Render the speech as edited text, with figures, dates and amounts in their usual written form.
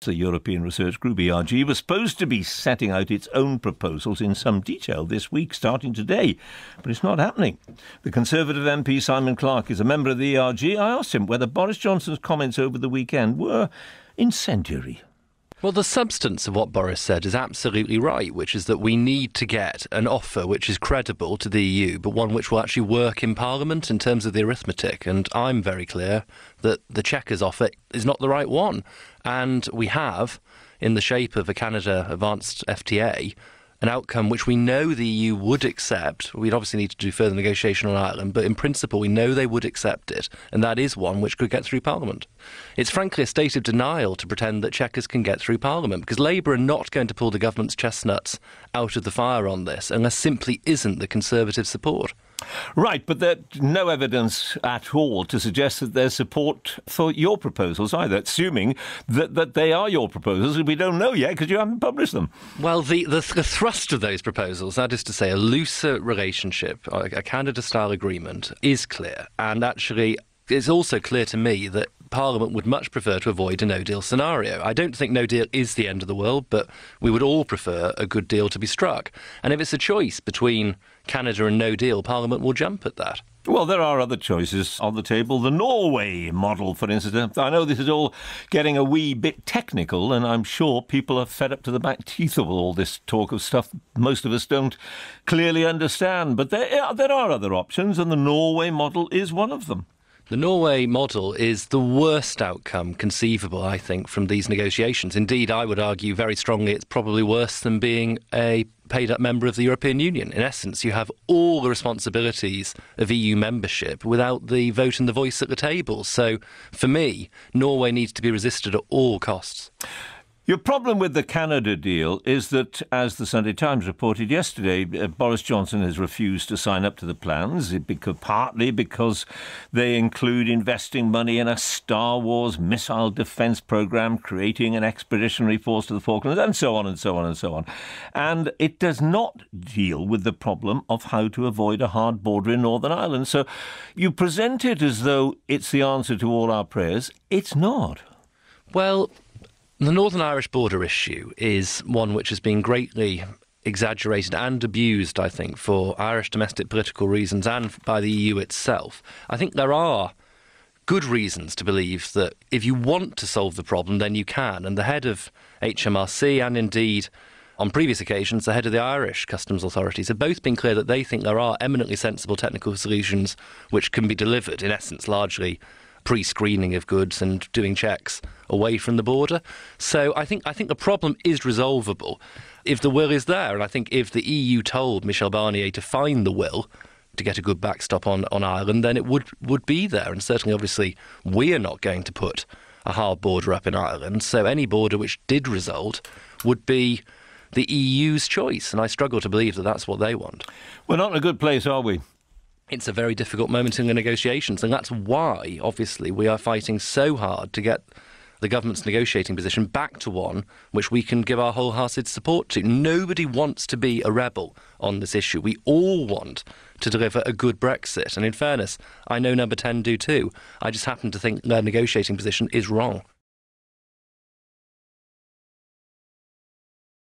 the European Research Group, ERG, was supposed to be setting out its own proposals in some detail this week, starting today. But it's not happening. The Conservative MP Simon Clarke is a member of the ERG. I asked him whether Boris Johnson's comments over the weekend were incendiary. Well, the substance of what Boris said is absolutely right, which is that we need to get an offer which is credible to the EU, but one which will actually work in Parliament in terms of the arithmetic. And I'm very clear that the Chequers offer is not the right one. And we have, in the shape of a Canada Advanced FTA, an outcome which we know the EU would accept. We'd obviously need to do further negotiation on Ireland, but in principle we know they would accept it, and that is one which could get through Parliament. It's frankly a state of denial to pretend that Chequers can get through Parliament, because Labour are not going to pull the government's chestnuts out of the fire on this, and there simply isn't the Conservative support. Right, but there's no evidence at all to suggest that there's support for your proposals either, assuming that they are your proposals, and we don't know yet because you haven't published them. Well, the thrust of those proposals, that is to say a looser relationship, a Canada-style agreement, is clear. And actually, it's also clear to me that Parliament would much prefer to avoid a no-deal scenario. I don't think no deal is the end of the world, but we would all prefer a good deal to be struck. And if it's a choice between Canada and no deal, Parliament will jump at that. Well, there are other choices on the table. The Norway model, for instance. I know this is all getting a wee bit technical, and I'm sure people are fed up to the back teeth of all this talk of stuff most of us don't clearly understand. But there are other options, and the Norway model is one of them. The Norway model is the worst outcome conceivable, I think, from these negotiations. Indeed, I would argue very strongly it's probably worse than being a paid-up member of the European Union. In essence, you have all the responsibilities of EU membership without the vote and the voice at the table. So, for me, Norway needs to be resisted at all costs. Your problem with the Canada deal is that, as the Sunday Times reported yesterday, Boris Johnson has refused to sign up to the plans, partly because they include investing money in a Star Wars missile defence programme, creating an expeditionary force to the Falklands, and so on and so on and so on. And it does not deal with the problem of how to avoid a hard border in Northern Ireland. So you present it as though it's the answer to all our prayers. It's not. Well, the Northern Irish border issue is one which has been greatly exaggerated and abused, I think, for Irish domestic political reasons and by the EU itself. I think there are good reasons to believe that if you want to solve the problem, then you can. And the head of HMRC and indeed, on previous occasions, the head of the Irish customs authorities have both been clear that they think there are eminently sensible technical solutions which can be delivered, in essence, largely pre-screening of goods and doing checks away from the border. So I think the problem is resolvable if the will is there. And I think if the EU told Michel Barnier to find the will to get a good backstop on Ireland, then it would be there. And certainly, obviously, we are not going to put a hard border up in Ireland. So any border which did result would be the EU's choice. And I struggle to believe that that's what they want. We're not in a good place, are we? It's a very difficult moment in the negotiations, and that's why, obviously, we are fighting so hard to get the government's negotiating position back to one which we can give our wholehearted support to. Nobody wants to be a rebel on this issue. We all want to deliver a good Brexit, and in fairness, I know Number 10 do too. I just happen to think their negotiating position is wrong.